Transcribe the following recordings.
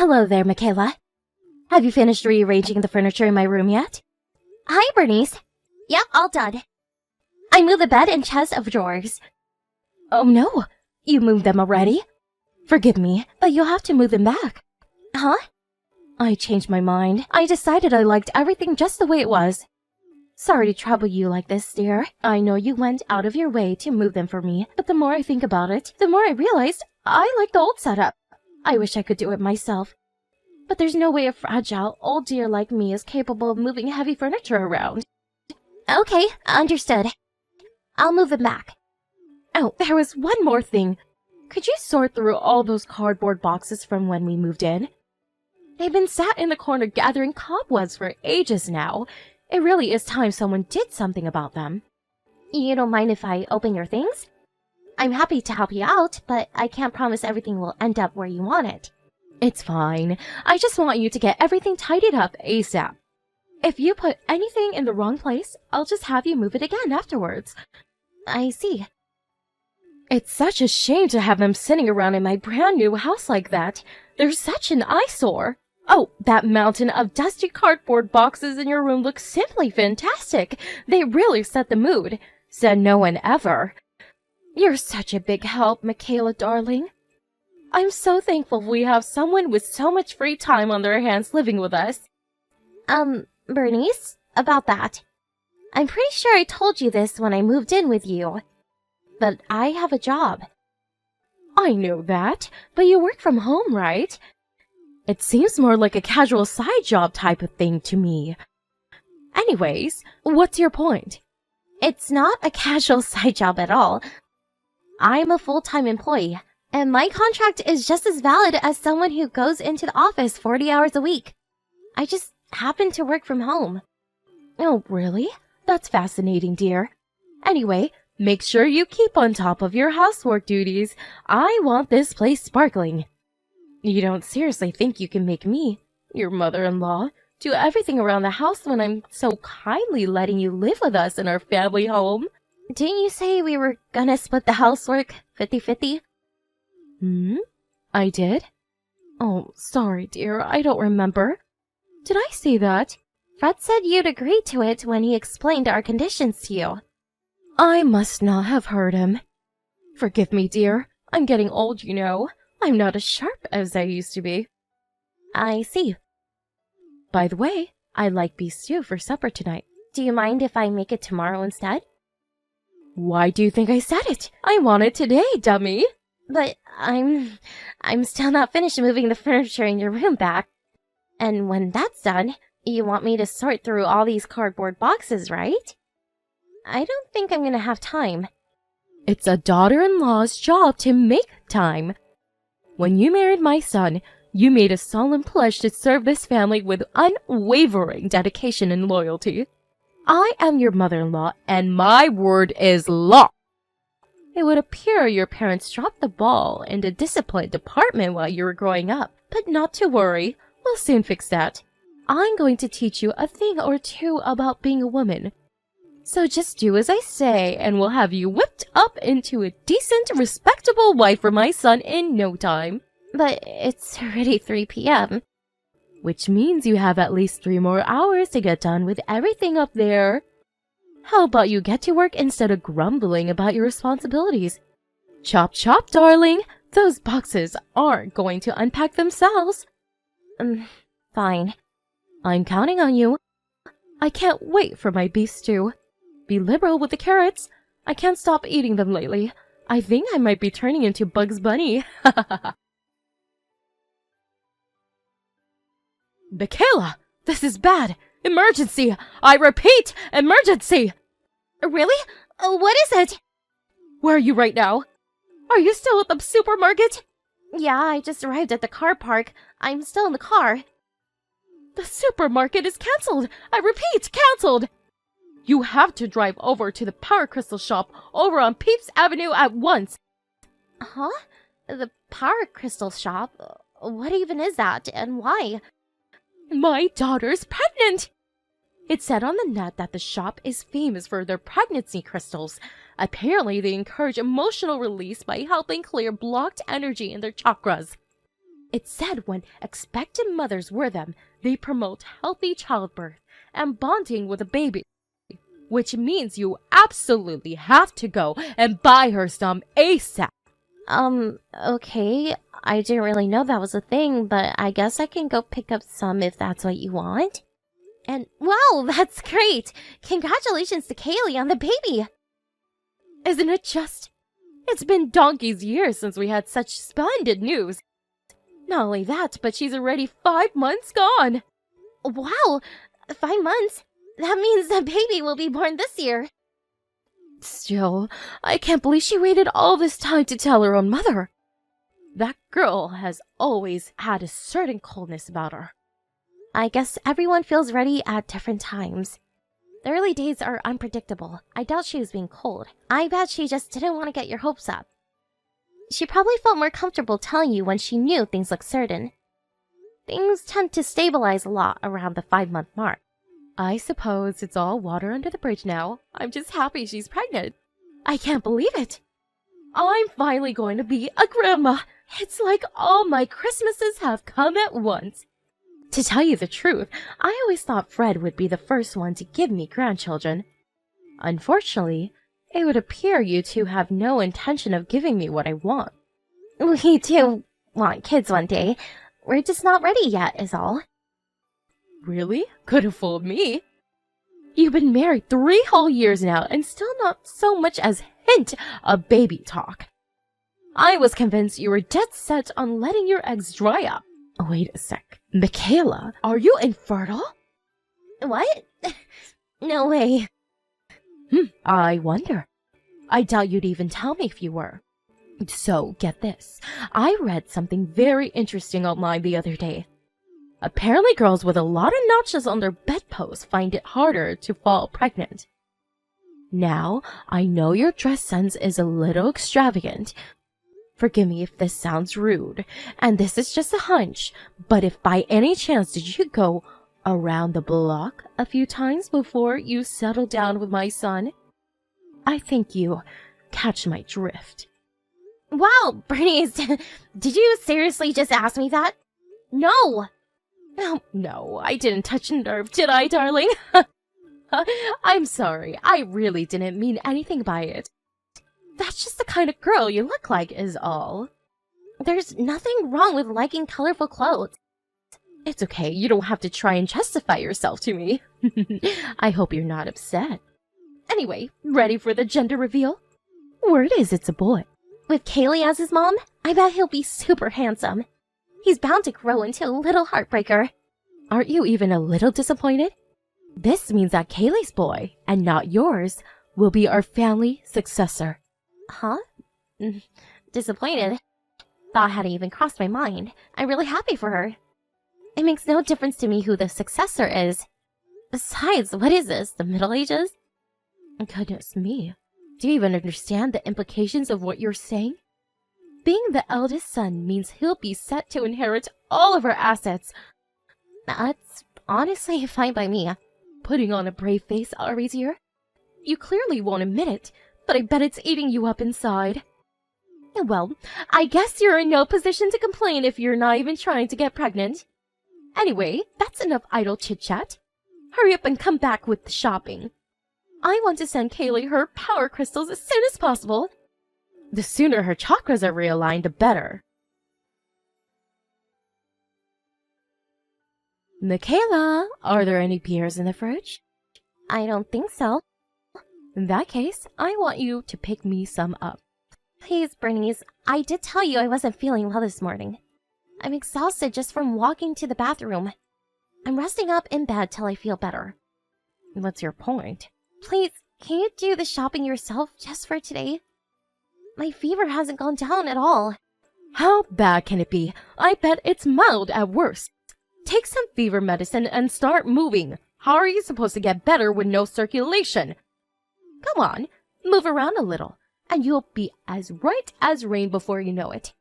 Hello there, Michaela. Have you finished rearranging the furniture in my room yet? Hi, Bernice. Yep, all done. I moved the bed and chest of drawers. Oh no, you moved them already? Forgive me, but you'll have to move them back. Huh? I changed my mind. I decided I liked everything just the way it was. Sorry to trouble you like this, dear. I know you went out of your way to move them for me, but the more I think about it, the more I realized I like the old setup. I wish I could do it myself. But there's no way a fragile, old dear like me is capable of moving heavy furniture around. Okay, understood. I'll move them back. Oh, there was one more thing. Could you sort through all those cardboard boxes from when we moved in? They've been sat in the corner gathering cobwebs for ages now. It really is time someone did something about them. You don't mind if I open your things? I'm happy to help you out, but I can't promise everything will end up where you want it. It's fine. I just want you to get everything tidied up ASAP. If you put anything in the wrong place, I'll just have you move it again afterwards. I see. It's such a shame to have them sitting around in my brand new house like that. They're such an eyesore. Oh, that mountain of dusty cardboard boxes in your room looks simply fantastic. They really set the mood. Said no one ever. You're such a big help, Michaela, darling. I'm so thankful we have someone with so much free time on their hands living with us. Bernice, about that. I'm pretty sure I told you this when I moved in with you. But I have a job. I know that, but you work from home, right? It seems more like a casual side job type of thing to me. Anyways, what's your point? It's not a casual side job at all. I'm a full-time employee, and my contract is just as valid as someone who goes into the office 40 hours a week. I just happen to work from home. Oh, really? That's fascinating, dear. Anyway, make sure you keep on top of your housework duties. I want this place sparkling. You don't seriously think you can make me, your mother-in-law, do everything around the house when I'm so kindly letting you live with us in our family home? Didn't you say we were gonna split the housework 50-50? I did? Oh, sorry, dear, I don't remember. Did I say that? Fred said you'd agreed to it when he explained our conditions to you. I must not have heard him. Forgive me, dear. I'm getting old, you know. I'm not as sharp as I used to be. I see. By the way, I'd like beef stew for supper tonight. Do you mind if I make it tomorrow instead? Why do you think I said it? I want it today, dummy. But I'm still not finished moving the furniture in your room back. And when that's done, you want me to sort through all these cardboard boxes, right? I don't think I'm gonna have time. It's a daughter-in-law's job to make time. When you married my son, you made a solemn pledge to serve this family with unwavering dedication and loyalty. I am your mother-in-law, and my word is law. It would appear your parents dropped the ball in the discipline department while you were growing up, but not to worry, we'll soon fix that. I'm going to teach you a thing or two about being a woman. So just do as I say, and we'll have you whipped up into a decent, respectable wife for my son in no time. But it's already 3 p.m. Which means you have at least 3 more hours to get done with everything up there. How about you get to work instead of grumbling about your responsibilities? Chop chop, darling. Those boxes aren't going to unpack themselves. Fine. I'm counting on you. I can't wait for my beef stew. Be liberal with the carrots. I can't stop eating them lately. I think I might be turning into Bugs Bunny. Michaela, this is bad. Emergency! I repeat, emergency! Really? What is it? Where are you right now? Are you still at the supermarket? Yeah, I just arrived at the car park. I'm still in the car. The supermarket is cancelled! I repeat, cancelled! You have to drive over to the Power Crystal shop over on Peeps Avenue at once. Huh? The Power Crystal shop? What even is that, and why? My daughter's pregnant! It said on the net that the shop is famous for their pregnancy crystals. Apparently, they encourage emotional release by helping clear blocked energy in their chakras. It said when expectant mothers wear them, they promote healthy childbirth and bonding with a baby. Which means you absolutely have to go and buy her some ASAP. Okay. I didn't really know that was a thing, but I guess I can go pick up some if that's what you want. And wow, that's great! Congratulations to Kaylee on the baby! Isn't it just? It's been donkey's years since we had such splendid news. Not only that, but she's already 5 months gone. Wow, 5 months? That means the baby will be born this year. Still, I can't believe she waited all this time to tell her own mother. That girl has always had a certain coldness about her. I guess everyone feels ready at different times. The early days are unpredictable. I doubt she was being cold. I bet she just didn't want to get your hopes up. She probably felt more comfortable telling you when she knew things looked certain. Things tend to stabilize a lot around the 5-month mark. I suppose it's all water under the bridge now. I'm just happy she's pregnant. I can't believe it. I'm finally going to be a grandma. It's like all my Christmases have come at once. To tell you the truth, I always thought Fred would be the first one to give me grandchildren. Unfortunately, it would appear you two have no intention of giving me what I want. We do want kids one day. We're just not ready yet, is all. Really? Could have fooled me. You've been married 3 whole years now and still not so much as hint of baby talk. I was convinced you were dead set on letting your eggs dry up. Wait a sec. Michaela, are you infertile? What? No way. I wonder. I doubt you'd even tell me if you were. So, get this. I read something very interesting online the other day. Apparently girls with a lot of notches on their bedpost find it harder to fall pregnant. Now, I know your dress sense is a little extravagant. Forgive me if this sounds rude, and this is just a hunch, but if by any chance did you go around the block a few times before you settled down with my son, I think you catch my drift. Wow, Bernice, did you seriously just ask me that? No! Oh, no, I didn't touch a nerve, did I, darling? I'm sorry, I really didn't mean anything by it. That's just the kind of girl you look like, is all. There's nothing wrong with liking colorful clothes. It's okay, you don't have to try and justify yourself to me. I hope you're not upset. Anyway, ready for the gender reveal? Word is it's a boy. With Kaylee as his mom, I bet he'll be super handsome. He's bound to grow into a little heartbreaker. Aren't you even a little disappointed? This means that Kaylee's boy, and not yours, will be our family successor. Huh? Disappointed? Thought hadn't even crossed my mind. I'm really happy for her. It makes no difference to me who the successor is. Besides, what is this, the Middle Ages? Goodness me. Do you even understand the implications of what you're saying? Being the eldest son means he'll be set to inherit all of our assets. That's honestly fine by me. Putting on a brave face, Arisier. You clearly won't admit it, but I bet it's eating you up inside. Well, I guess you're in no position to complain if you're not even trying to get pregnant. Anyway, that's enough idle chit-chat. Hurry up and come back with the shopping. I want to send Kaylee her power crystals as soon as possible. The sooner her chakras are realigned, the better. Michaela, are there any beers in the fridge? I don't think so. In that case, I want you to pick me some up. Please, Bernice, I did tell you I wasn't feeling well this morning. I'm exhausted just from walking to the bathroom. I'm resting up in bed till I feel better. What's your point? Please, can you do the shopping yourself just for today? My fever hasn't gone down at all. How bad can it be? I bet it's mild at worst. Take some fever medicine and start moving. How are you supposed to get better with no circulation? Come on, move around a little, and you'll be as right as rain before you know it.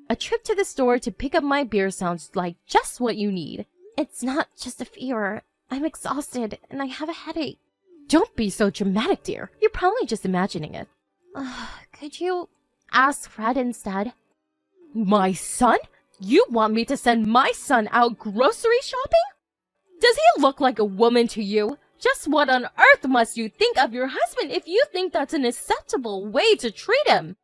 A trip to the store to pick up my beer sounds like just what you need. It's not just a fever. I'm exhausted, and I have a headache. Don't be so dramatic, dear. You're probably just imagining it. Could you ask Fred instead? My son? You want me to send my son out grocery shopping? Does he look like a woman to you? Just what on earth must you think of your husband if you think that's an acceptable way to treat him?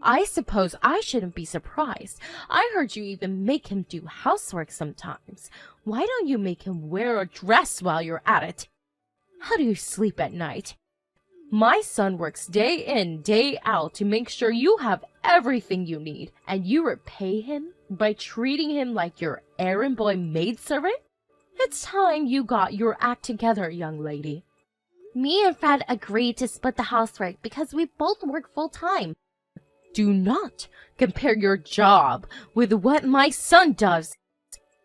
I suppose I shouldn't be surprised. I heard you even make him do housework sometimes. Why don't you make him wear a dress while you're at it? How do you sleep at night? My son works day in, day out to make sure you have everything you need, and you repay him by treating him like your errand boy maidservant? It's time you got your act together, young lady. Me and Fred agreed to split the housework because we both work full-time. Do not compare your job with what my son does.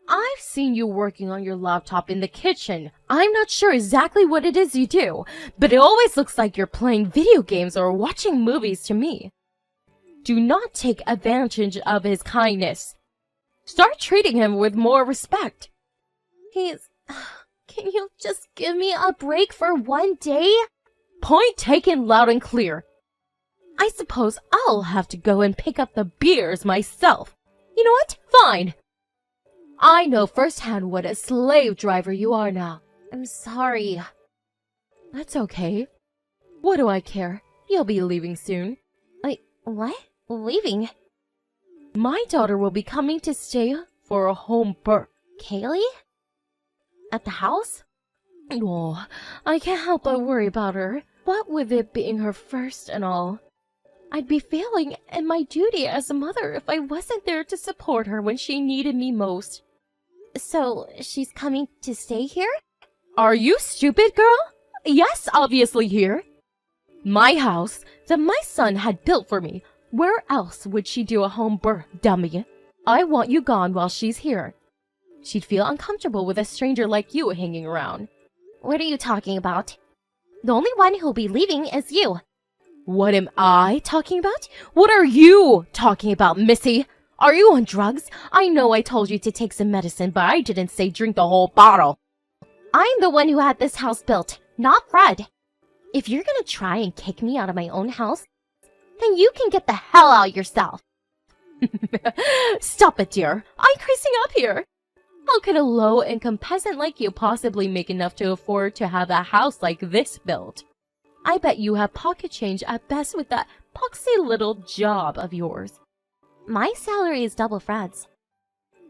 I've seen you working on your laptop in the kitchen. I'm not sure exactly what it is you do, but it always looks like you're playing video games or watching movies to me. Do not take advantage of his kindness. Start treating him with more respect. Can you just give me a break for one day? Point taken loud and clear. I suppose I'll have to go and pick up the beers myself. You know what? Fine. I know firsthand what a slave driver you are now. I'm sorry. That's okay. What do I care? You'll be leaving soon. What? Leaving? My daughter will be coming to stay for a home birth. Kaylee? At the house? Oh, I can't help but worry about her. What with it being her first and all. I'd be failing in my duty as a mother if I wasn't there to support her when she needed me most. So, she's coming to stay here? Are you stupid, girl? Yes, obviously here. My house that my son had built for me. Where else would she do a home birth, dummy? I want you gone while she's here. She'd feel uncomfortable with a stranger like you hanging around. What are you talking about? The only one who'll be leaving is you. What am I talking about? What are you talking about, Missy? Are you on drugs? I know I told you to take some medicine, but I didn't say drink the whole bottle. I'm the one who had this house built, not Fred. If you're gonna try and kick me out of my own house, then you can get the hell out yourself. Stop it, dear. I'm creasing up here. How could a low-income peasant like you possibly make enough to afford to have a house like this built? I bet you have pocket change at best with that poxy little job of yours. My salary is double Fred's.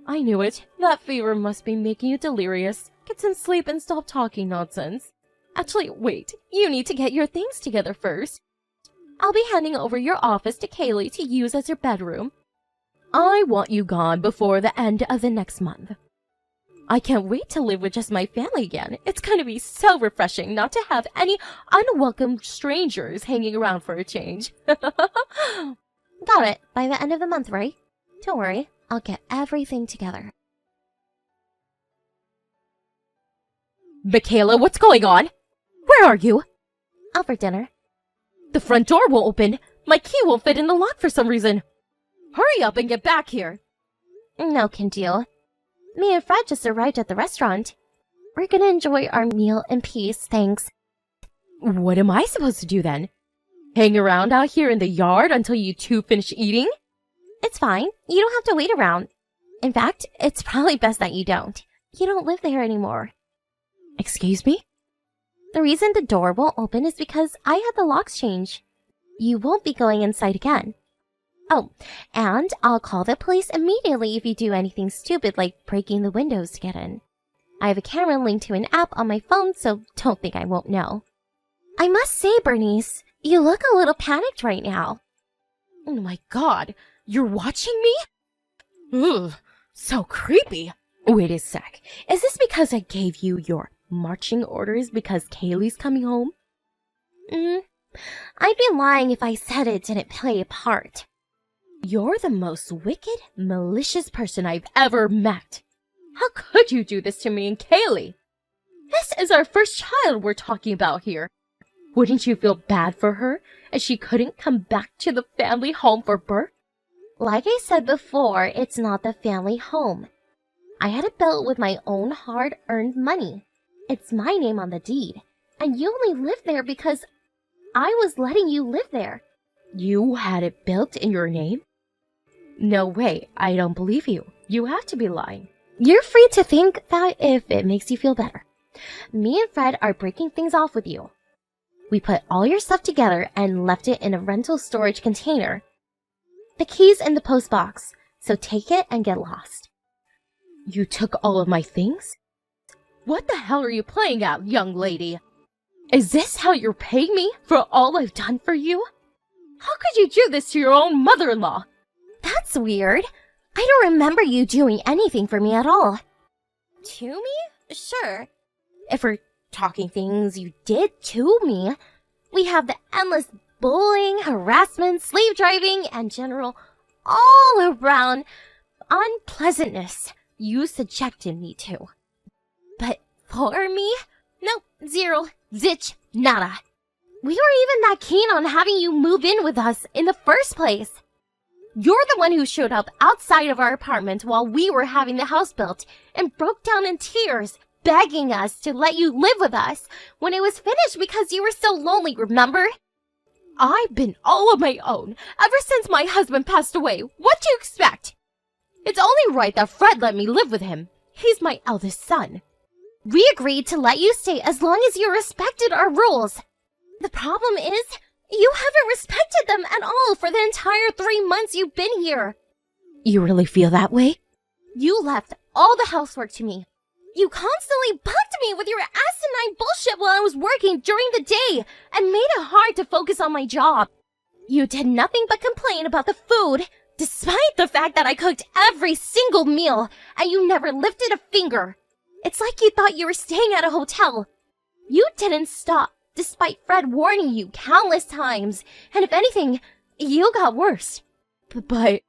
I knew it. That fever must be making you delirious. Get some sleep and stop talking nonsense. Actually, wait. You need to get your things together first. I'll be handing over your office to Kaylee to use as your bedroom. I want you gone before the end of the next month. I can't wait to live with just my family again. It's going to be so refreshing not to have any unwelcome strangers hanging around for a change. Got it. By the end of the month, right? Don't worry. I'll get everything together. Michaela, what's going on? Where are you? Out for dinner. The front door won't open. My key won't fit in the lock for some reason. Hurry up and get back here. No can do. Me and Fred just arrived at the restaurant. We're gonna enjoy our meal in peace, thanks. What am I supposed to do then? Hang around out here in the yard until you two finish eating? It's fine. You don't have to wait around. In fact, it's probably best that you don't. You don't live there anymore. Excuse me? The reason the door won't open is because I had the locks changed. You won't be going inside again. Oh, and I'll call the police immediately if you do anything stupid like breaking the windows to get in. I have a camera linked to an app on my phone, so don't think I won't know. I must say, Bernice, you look a little panicked right now. Oh my god, you're watching me? Ugh, so creepy. Wait a sec, is this because I gave you your marching orders because Kaylee's coming home? I'd be lying if I said it didn't play a part. You're the most wicked, malicious person I've ever met. How could you do this to me and Kaylee? This is our first child we're talking about here. Wouldn't you feel bad for her as she couldn't come back to the family home for birth? Like I said before, it's not the family home. I had it built with my own hard-earned money. It's my name on the deed, and you only live there because I was letting you live there. You had it built in your name? No way, I don't believe you. You have to be lying. You're free to think that if it makes you feel better. Me and Fred are breaking things off with you. We put all your stuff together and left it in a rental storage container. The key's in the post box, so take it and get lost. You took all of my things? What the hell are you playing at, young lady? Is this how you're paying me for all I've done for you? How could you do this to your own mother-in-law? That's weird. I don't remember you doing anything for me at all. To me? Sure. If we're talking things you did to me, we have the endless bullying, harassment, slave driving, and general all-around unpleasantness you subjected me to. But for me? Nope, zero, zitch, nada. We weren't even that keen on having you move in with us in the first place. You're the one who showed up outside of our apartment while we were having the house built and broke down in tears, begging us to let you live with us when it was finished because you were so lonely, remember? I've been all on my own ever since my husband passed away. What do you expect? It's only right that Fred let me live with him. He's my eldest son. We agreed to let you stay as long as you respected our rules. The problem is, you haven't respected them at all for the entire 3 months you've been here. You really feel that way? You left all the housework to me. You constantly bugged me with your asinine bullshit while I was working during the day and made it hard to focus on my job. You did nothing but complain about the food, despite the fact that I cooked every single meal and you never lifted a finger. It's like you thought you were staying at a hotel. You didn't stop, despite Fred warning you countless times, and if anything, you got worse. But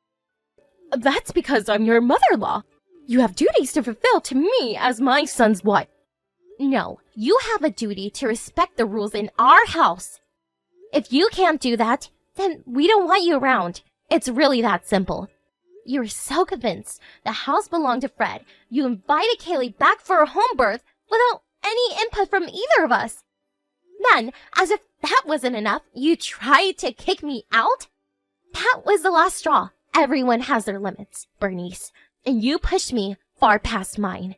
that's because I'm your mother-in-law. You have duties to fulfill to me as my son's wife. No, you have a duty to respect the rules in our house. If you can't do that, then we don't want you around. It's really that simple. You were so convinced the house belonged to Fred, you invited Kaylee back for a home birth without any input from either of us. Then, as if that wasn't enough, you tried to kick me out? That was the last straw. Everyone has their limits, Bernice, and you pushed me far past mine.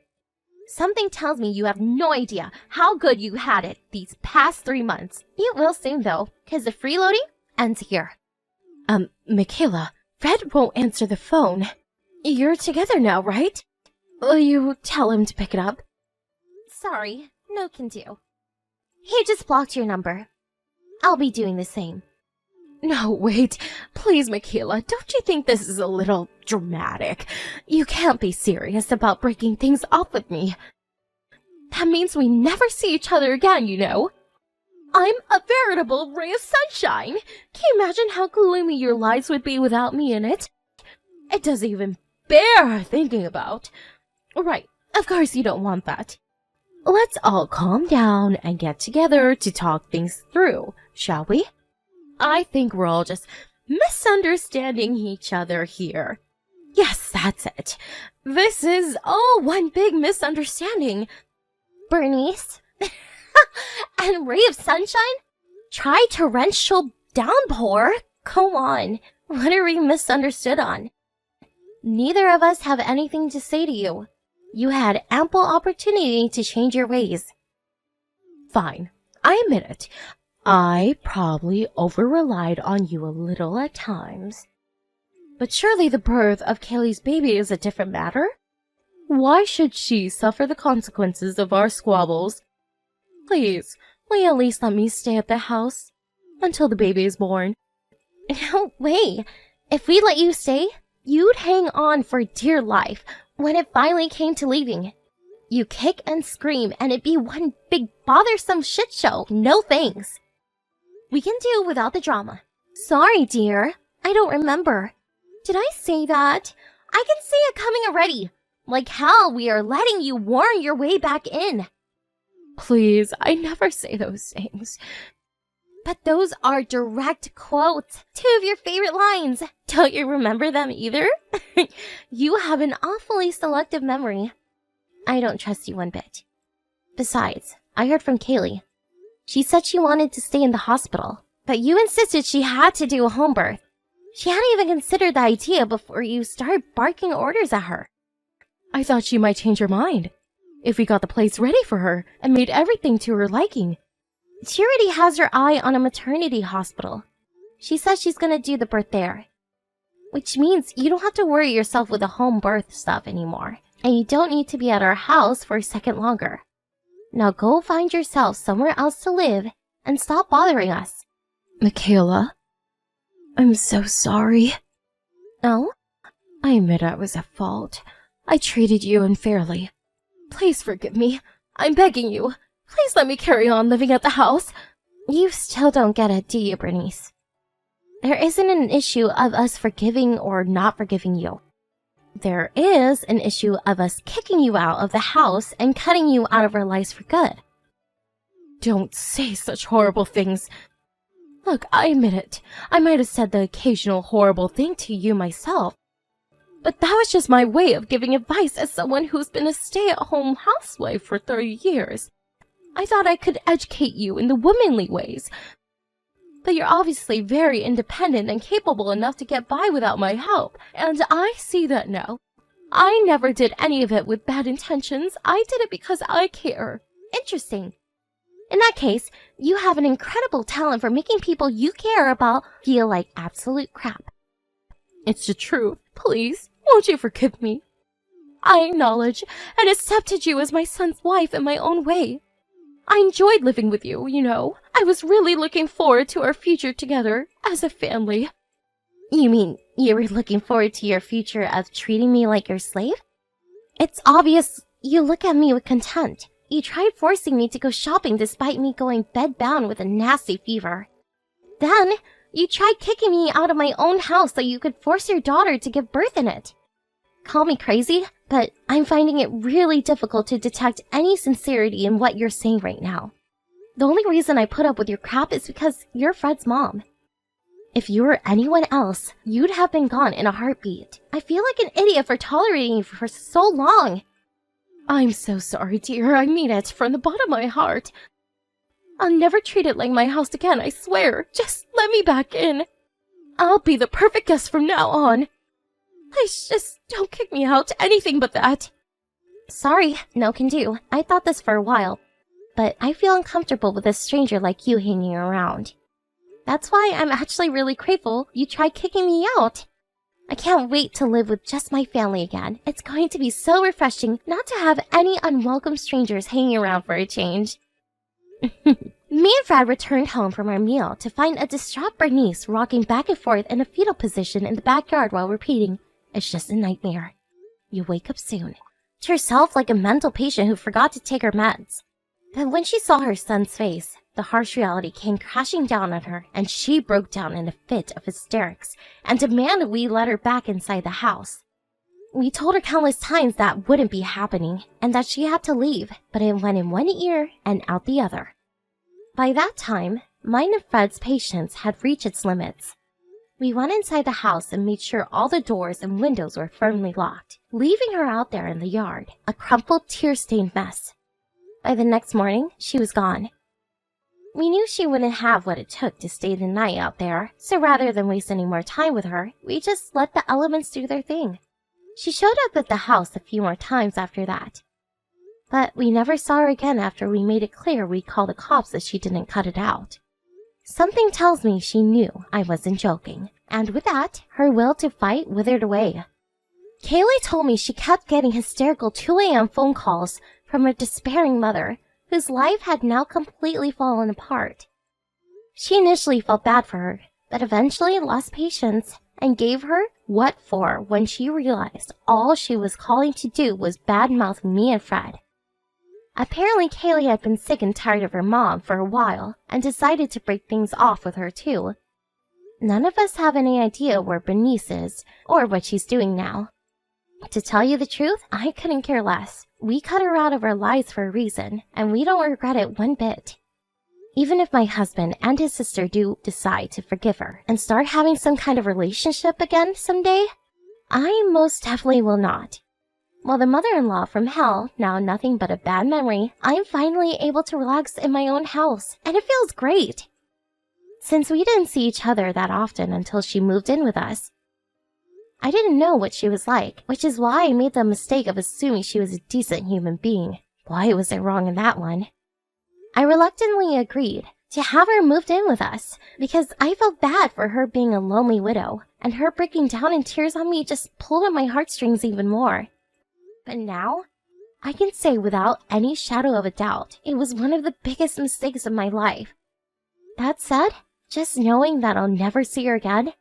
Something tells me you have no idea how good you had it these past 3 months. You will soon, though, because the freeloading ends here. Michaela, Fred won't answer the phone. You're together now, right? Will you tell him to pick it up? Sorry, no can do. He just blocked your number. I'll be doing the same. No, wait. Please, Michaela, don't you think this is a little dramatic? You can't be serious about breaking things off with me. That means we never see each other again, you know. I'm a veritable ray of sunshine. Can you imagine how gloomy your lives would be without me in it? It doesn't even bear thinking about. Right, of course you don't want that. Let's all calm down and get together to talk things through, shall we? I think we're all just misunderstanding each other here. Yes, that's it. This is all one big misunderstanding. Bernice? And ray of sunshine? Try torrential downpour? Go on. What are we misunderstood on? Neither of us have anything to say to you. You had ample opportunity to change your ways. Fine. I admit it. I probably over-relied on you a little at times. But surely the birth of Kaylee's baby is a different matter? Why should she suffer the consequences of our squabbles? Please, will you at least let me stay at the house until the baby is born? No way. If we let you stay, you'd hang on for dear life when it finally came to leaving. You kick and scream and it'd be one big bothersome shit show. No thanks. We can do without the drama. Sorry, dear. I don't remember. Did I say that? I can see it coming already. Like how we are letting you warn your way back in. Please, I never say those things. But those are direct quotes. 2 of your favorite lines. Don't you remember them either? You have an awfully selective memory. I don't trust you one bit. Besides, I heard from Kaylee. She said she wanted to stay in the hospital, but you insisted she had to do a home birth. She hadn't even considered the idea before you started barking orders at her. I thought she might change her mind if we got the place ready for her and made everything to her liking. She already has her eye on a maternity hospital. She says she's gonna do the birth there. Which means you don't have to worry yourself with the home birth stuff anymore. And you don't need to be at our house for a second longer. Now go find yourself somewhere else to live and stop bothering us. Michaela, I'm so sorry. No? I admit I was at fault. I treated you unfairly. Please forgive me. I'm begging you. Please let me carry on living at the house. You still don't get it, do you, Bernice? There isn't an issue of us forgiving or not forgiving you. There is an issue of us kicking you out of the house and cutting you out of our lives for good. Don't say such horrible things. Look, I admit it. I might have said the occasional horrible thing to you myself. But that was just my way of giving advice as someone who's been a stay-at-home housewife for 30 years. I thought I could educate you in the womanly ways. But you're obviously very independent and capable enough to get by without my help, and I see that now. I never did any of it with bad intentions. I did it because I care. Interesting. In that case, you have an incredible talent for making people you care about feel like absolute crap. It's the truth. Please, won't you forgive me? I acknowledge and accepted you as my son's wife in my own way. I enjoyed living with you, you know. I was really looking forward to our future together as a family. You mean you were looking forward to your future of treating me like your slave? It's obvious you look at me with contempt. You tried forcing me to go shopping despite me going bedbound with a nasty fever. Then, you tried kicking me out of my own house so you could force your daughter to give birth in it. Call me crazy, but I'm finding it really difficult to detect any sincerity in what you're saying right now. The only reason I put up with your crap is because you're Fred's mom. If you were anyone else, you'd have been gone in a heartbeat. I feel like an idiot for tolerating you for so long. I'm so sorry, dear. I mean it from the bottom of my heart. I'll never treat it like my house again, I swear. Just let me back in. I'll be the perfect guest from now on. Please, just don't kick me out. Anything but that. Sorry, no can do. I thought this for a while. But I feel uncomfortable with a stranger like you hanging around. That's why I'm actually really grateful you tried kicking me out. I can't wait to live with just my family again. It's going to be so refreshing not to have any unwelcome strangers hanging around for a change. Me and Fred returned home from our meal to find a distraught Bernice rocking back and forth in a fetal position in the backyard while repeating, "It's just a nightmare. You wake up soon." To herself like a mental patient who forgot to take her meds. But when she saw her son's face, the harsh reality came crashing down on her, and she broke down in a fit of hysterics and demanded we let her back inside the house. We told her countless times that wouldn't be happening, and that she had to leave, but it went in one ear and out the other. By that time, mine and Fred's patience had reached its limits. We went inside the house and made sure all the doors and windows were firmly locked, leaving her out there in the yard, a crumpled, tear-stained mess. By the next morning, she was gone. We knew she wouldn't have what it took to stay the night out there, so rather than waste any more time with her, we just let the elements do their thing. She showed up at the house a few more times after that. But we never saw her again after we made it clear we'd call the cops if she didn't cut it out. Something tells me she knew I wasn't joking, and with that, her will to fight withered away. Kaylee told me she kept getting hysterical 2 a.m. phone calls from her despairing mother, whose life had now completely fallen apart. She initially felt bad for her, but eventually lost patience and gave her what for when she realized all she was calling to do was badmouth me and Fred. Apparently Kaylee had been sick and tired of her mom for a while and decided to break things off with her too. None of us have any idea where Bernice is or what she's doing now. To tell you the truth, I couldn't care less. We cut her out of our lives for a reason, and we don't regret it one bit. Even if my husband and his sister do decide to forgive her and start having some kind of relationship again someday, I most definitely will not. While the mother-in-law from hell, now nothing but a bad memory, I'm finally able to relax in my own house, and it feels great. since we didn't see each other that often until she moved in with us. I didn't know what she was like, which is why I made the mistake of assuming she was a decent human being. Why was I wrong in that one? I reluctantly agreed to have her moved in with us because I felt bad for her being a lonely widow, and her breaking down in tears on me just pulled at my heartstrings even more. But now, I can say without any shadow of a doubt, it was one of the biggest mistakes of my life. That said, just knowing that I'll never see her again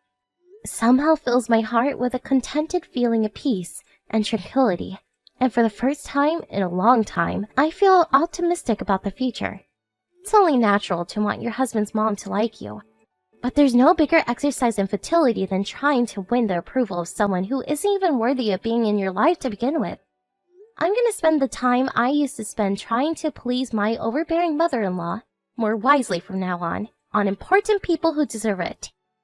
somehow fills my heart with a contented feeling of peace and tranquility, and for the first time in a long time, I feel optimistic about the future. It's only natural to want your husband's mom to like you, but there's no bigger exercise in fertility than trying to win the approval of someone who isn't even worthy of being in your life to begin with. I'm gonna spend the time I used to spend trying to please my overbearing mother-in-law more wisely from now on important people who deserve it.